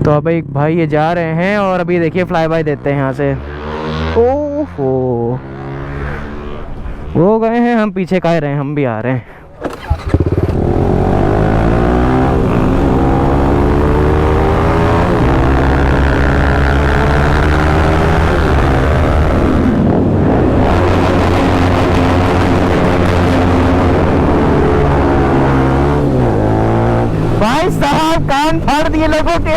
तो अब एक भाई ये जा रहे हैं और अभी देखिए फ्लाई बाय देते हैं यहाँ से। ओहो, वो गए हैं, हम पीछे कह रहे हैं, हम भी आ रहे हैं। भाई साहब कान फाड़ दिए लोगों के।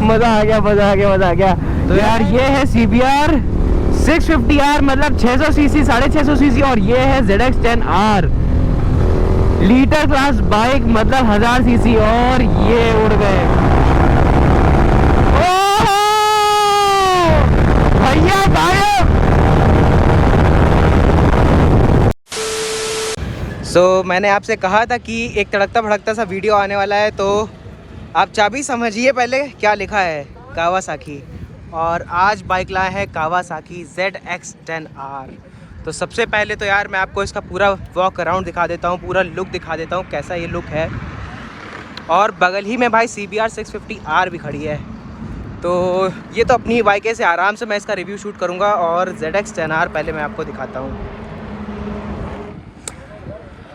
मजा आ गया, मजा आ गया, मजा आ गया। तो यार ये है CBR 650R, मतलब 600 सीसी, 650 सीसी, और ये है ZX10R लीटर क्लास बाइक, मतलब 1000 सीसी, और ये उड़ गए। ओहो भैया गायब। मैंने आपसे कहा था कि एक तड़कता भड़कता सा वीडियो आने वाला है, तो आप चाबी समझिए पहले क्या लिखा है, कावासाकी। और आज बाइक लाया है कावासाकी ZX10R। तो सबसे पहले तो यार मैं आपको इसका पूरा वॉक अराउंड दिखा देता हूँ, पूरा लुक दिखा देता हूँ कैसा ये लुक है। और बगल ही में भाई CBR 650R भी खड़ी है। तो ये तो अपनी बाइकें से आराम से मैं इसका रिव्यू शूट करूँगा। और ZX10R पहले मैं आपको दिखाता हूँ।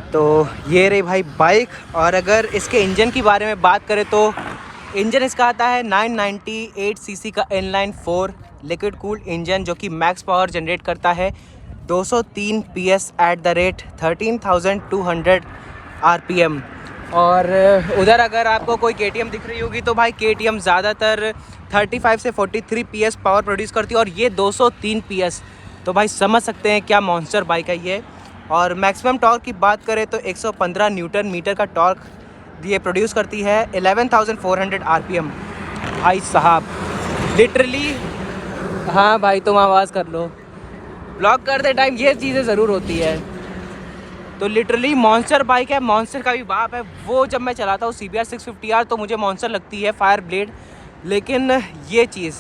तो ये रही भाई बाइक। और अगर इसके इंजन की बारे में बात करें तो इंजन इसका आता है 998 सीसी का इनलाइन 4 लिक्विड कूल्ड इंजन, जो कि मैक्स पावर जनरेट करता है 203 PS at the rate 13,200 RPM। और उधर अगर आपको कोई KTM दिख रही होगी तो भाई KTM ज़्यादातर 35 से 43 PS पावर प्रोड्यूस करती है, और ये 203 PS। तो भाई समझ सकते हैं क्या मॉन्स्टर बाइक है ये। और मैक्सिमम टॉर्क की बात करें तो 115 न्यूटन मीटर का टॉर्क ये प्रोड्यूस करती है 11,400 RPM। भाई साहब लिटरली, हाँ भाई तुम आवाज़ कर लो, ब्लॉक करते टाइम ये चीज़ें ज़रूर होती है। तो लिटरली मॉन्स्टर बाइक है, मॉन्स्टर का भी बाप है। वो जब मैं चलाता हूँ CBR 650R तो मुझे मॉन्स्टर लगती है, फायर ब्लेड। लेकिन ये चीज़,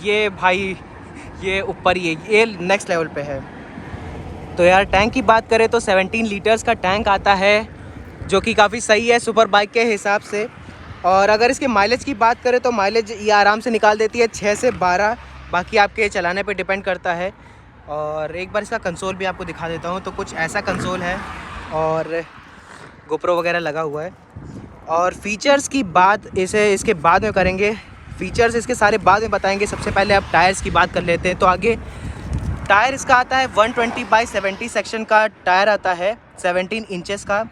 ये भाई ये ऊपर ही है, ये नेक्स्ट लेवल पे है। तो यार टैंक की बात करें तो 17 लीटर्स का टैंक आता है, जो कि काफ़ी सही है सुपर बाइक के हिसाब से। और अगर इसके माइलेज की बात करें तो माइलेज ये आराम से निकाल देती है 6 से 12, बाकी आपके चलाने पे डिपेंड करता है। और एक बार इसका कंसोल भी आपको दिखा देता हूँ। तो कुछ ऐसा कंसोल है और गोप्रो वगैरह लगा हुआ है। और फीचर्स की बात इसके बाद में करेंगे, फीचर्स इसके सारे बाद में बताएंगे। सबसे पहले आप टायर्स की बात कर लेते हैं। तो आगे टायर इसका आता है 120/70 सेक्शन का टायर आता है, 17 इंचेस का।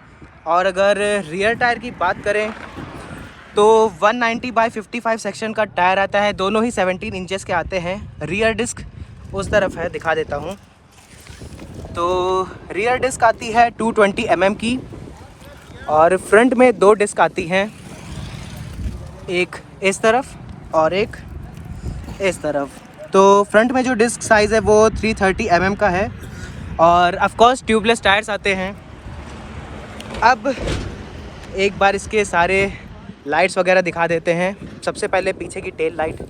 और अगर रियर टायर की बात करें तो 190/55 सेक्शन का टायर आता है, दोनों ही 17 इंचेस के आते हैं। रियर डिस्क उस तरफ है, दिखा देता हूँ। तो रियर डिस्क आती है 220 mm की, और फ्रंट में 2 डिस्क आती हैं, एक इस तरफ और एक इस तरफ। तो फ्रंट में जो डिस्क साइज़ है वो 330 mm का है, और ऑफ कोर्स ट्यूबलेस टायर्स आते हैं। अब एक बार इसके सारे लाइट्स वगैरह दिखा देते हैं। सबसे पहले पीछे की टेल लाइट,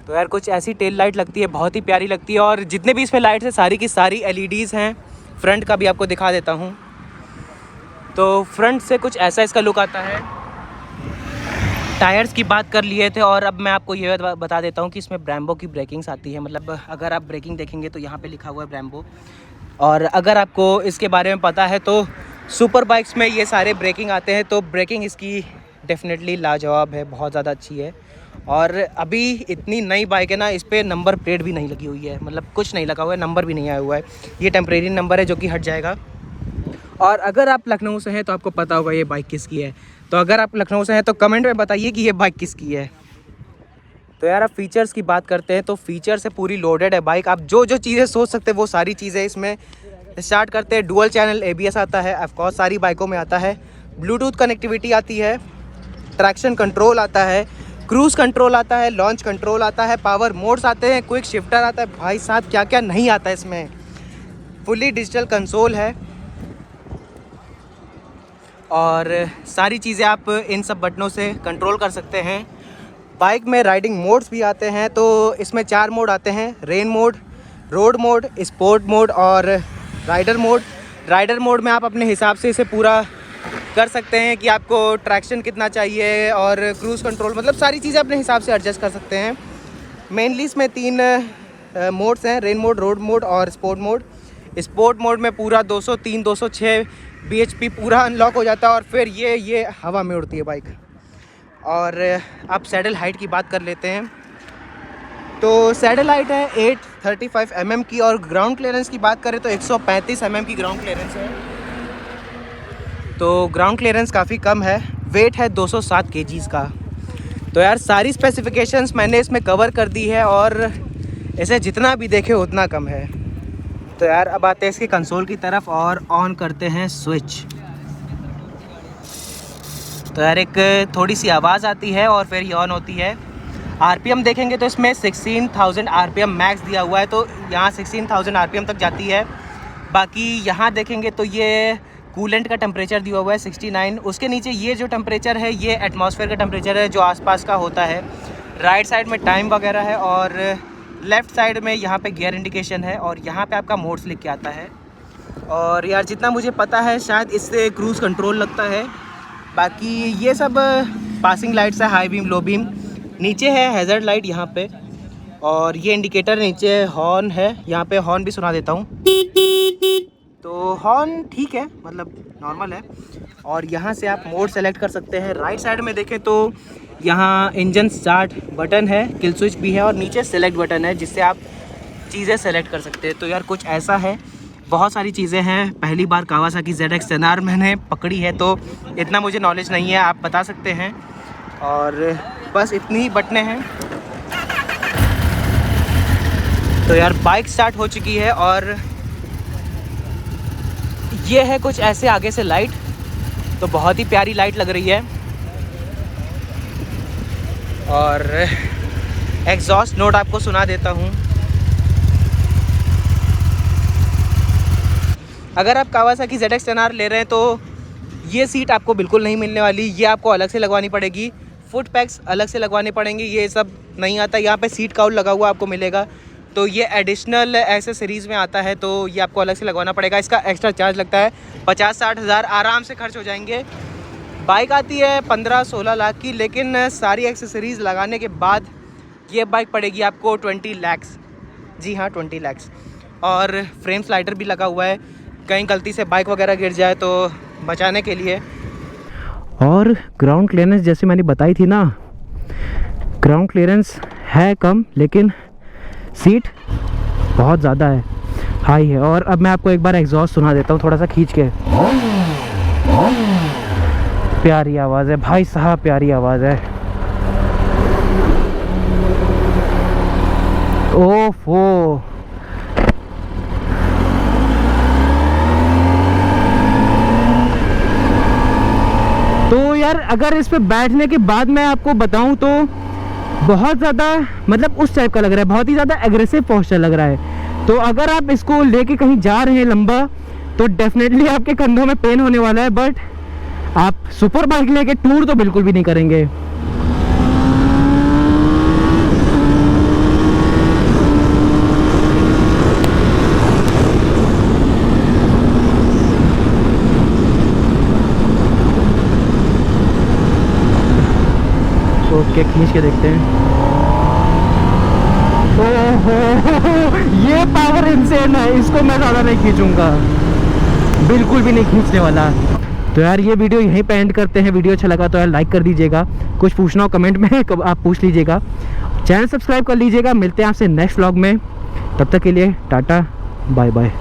तो यार कुछ ऐसी टेल लाइट लगती है, बहुत ही प्यारी लगती है। और जितने भी इसमें लाइट्स हैं सारी की सारी LEDs हैं। फ्रंट का भी आपको दिखा देता हूँ। तो फ्रंट से कुछ ऐसा इसका लुक आता है। टायर्स की बात कर लिए थे, और अब मैं आपको ये बता देता हूँ कि इसमें ब्रेम्बो की ब्रेकिंग्स आती है। मतलब अगर आप ब्रेकिंग देखेंगे तो यहाँ पे लिखा हुआ है ब्रेम्बो। और अगर आपको इसके बारे में पता है तो सुपर बाइक्स में ये सारे ब्रेकिंग आते हैं। तो ब्रेकिंग इसकी डेफिनेटली लाजवाब है, बहुत ज़्यादा अच्छी है। और अभी इतनी नई बाइक है ना, इस पर नंबर प्लेट भी नहीं लगी हुई है, मतलब कुछ नहीं लगा हुआ है, नंबर भी नहीं आया हुआ है। ये टेम्परेरी नंबर है जो कि हट जाएगा। और अगर आप लखनऊ से हैं तो आपको पता होगा ये बाइक किसकी है। तो अगर आप लखनऊ से हैं तो कमेंट में बताइए कि ये बाइक किसकी है। तो यार अब फीचर्स की बात करते हैं। तो फीचर से पूरी लोडेड है बाइक, आप जो जो चीज़ें सोच सकते हैं वो सारी चीज़ें इसमें। स्टार्ट करते हैं, डुअल चैनल ABS आता है, ऑफकोर्स सारी बाइकों में आता है। ब्लूटूथ कनेक्टिविटी आती है, ट्रैक्शन कंट्रोल आता है, क्रूज़ कंट्रोल आता है, लॉन्च कंट्रोल आता है, पावर मोड्स आते हैं, क्विक शिफ्टर आता है। भाई साहब क्या क्या नहीं आता है इसमें। फुली डिजिटल कंसोल है, और सारी चीज़ें आप इन सब बटनों से कंट्रोल कर सकते हैं। बाइक में राइडिंग मोड्स भी आते हैं। तो इसमें 4 मोड आते हैं, rain mode, road mode, sport mode और राइडर मोड। राइडर मोड में आप अपने हिसाब से इसे पूरा कर सकते हैं कि आपको ट्रैक्शन कितना चाहिए और क्रूज़ कंट्रोल, मतलब सारी चीज़ें अपने हिसाब से एडजस्ट कर सकते हैं। मेनली इसमें 3 मोड्स हैं, रेन मोड, रोड मोड और स्पोर्ट मोड। स्पोर्ट मोड में पूरा 203 206 bhp पूरा अनलॉक हो जाता है और फिर ये हवा में उड़ती है बाइक। और अब सैडल हाइट की बात कर लेते हैं। तो सैडल हाइट है 835 mm की और ग्राउंड क्लियरेंस की बात करें तो 135 mm की ग्राउंड क्लियरेंस है। तो ग्राउंड क्लियरेंस काफ़ी कम है। वेट है 207 kgs का। तो यार सारी स्पेसिफिकेशंस मैंने इसमें कवर कर दी है और इसे जितना भी देखे उतना कम है। तो यार अब आते हैं इसके कंसोल की तरफ और ऑन करते हैं स्विच। तो यार एक थोड़ी सी आवाज़ आती है और फिर ये ऑन होती है। आरपीएम देखेंगे तो इसमें 16,000 आरपीएम मैक्स दिया हुआ है, तो यहाँ 16,000 आरपीएम तक जाती है। बाकी यहाँ देखेंगे तो ये कूलेंट का टेम्परेचर दिया हुआ है 69। उसके नीचे ये जो टेम्परेचर है ये एटमॉस्फेयर का टेम्परेचर है जो आसपास का होता है। राइट साइड में टाइम वगैरह है और लेफ़्ट साइड में यहाँ पे गियर इंडिकेशन है और यहाँ पे आपका मोड्स लिख के आता है। और यार जितना मुझे पता है शायद इससे क्रूज़ कंट्रोल लगता है। बाकी ये सब पासिंग लाइट्स है, हाई बीम, लो बीम। नीचे है हैज़र्ड लाइट यहाँ पे और ये इंडिकेटर नीचे हॉर्न है, यहाँ पे हॉर्न भी सुना देता हूँ। तो हॉर्न ठीक है, मतलब नॉर्मल है। और यहाँ से आप मोड सेलेक्ट कर सकते हैं। राइट साइड में देखें तो यहाँ इंजन स्टार्ट बटन है, किल स्विच भी है और नीचे सेलेक्ट बटन है जिससे आप चीज़ें सेलेक्ट कर सकते हैं। तो यार कुछ ऐसा है, बहुत सारी चीज़ें हैं। पहली बार कावासाकी ZX-10R मैंने पकड़ी है तो इतना मुझे नॉलेज नहीं है, आप बता सकते हैं। और बस इतनी ही बटनें हैं। तो यार बाइक स्टार्ट हो चुकी है और ये है कुछ ऐसे आगे से लाइट। तो बहुत ही प्यारी लाइट लग रही है। और एग्जॉस्ट नोट आपको सुना देता हूँ। अगर आप कावासाकी ZX-10R ले रहे हैं तो ये सीट आपको बिल्कुल नहीं मिलने वाली, ये आपको अलग से लगवानी पड़ेगी। फुट पैक्स अलग से लगवाने पड़ेंगे, ये सब नहीं आता। यहाँ पे सीट काउल लगा हुआ आपको मिलेगा, तो ये एडिशनल एक्सेसरीज़ में आता है, तो ये आपको अलग से लगवाना पड़ेगा। इसका एक्स्ट्रा चार्ज लगता है 50-60 हज़ार आराम से खर्च हो जाएंगे। बाइक आती है 15-16 लाख की, लेकिन सारी एक्सेसरीज़ लगाने के बाद ये बाइक पड़ेगी आपको 20 लाख। जी हाँ, 20 लाख। और फ्रेम स्लाइडर भी लगा हुआ है, कहीं गलती से बाइक वगैरह गिर जाए तो बचाने के लिए। और ग्राउंड क्लियरेंस जैसे मैंने बताई थी ना, ग्राउंड क्लियरेंस है कम लेकिन सीट बहुत ज़्यादा है, हाई है। और अब मैं आपको एक बार एग्जॉस्ट सुना देता हूँ थोड़ा सा खींच के। प्यारी आवाज़ है भाई साहब, प्यारी आवाज़ है। ओफो, तो यार अगर इस पे बैठने के बाद मैं आपको बताऊं तो बहुत ज़्यादा, मतलब उस टाइप का लग रहा है, बहुत ही ज़्यादा एग्रेसिव पोस्चर लग रहा है। तो अगर आप इसको लेके कहीं जा रहे हैं लंबा तो डेफिनेटली आपके कंधों में पेन होने वाला है, बट आप सुपर बाइक लेके टूर तो बिल्कुल भी नहीं करेंगे। ओके, खींच के देखते हैं। ओहो, ये पावर इनसेन है, इसको मैं ज़्यादा नहीं खींचूंगा, बिल्कुल भी नहीं खींचने वाला। तो यार ये वीडियो यहीं पे एंड करते हैं। वीडियो अच्छा लगा तो यार लाइक कर दीजिएगा, कुछ पूछना हो कमेंट में आप पूछ लीजिएगा, चैनल सब्सक्राइब कर लीजिएगा। मिलते हैं आपसे नेक्स्ट व्लॉग में, तब तक के लिए टाटा बाय बाय।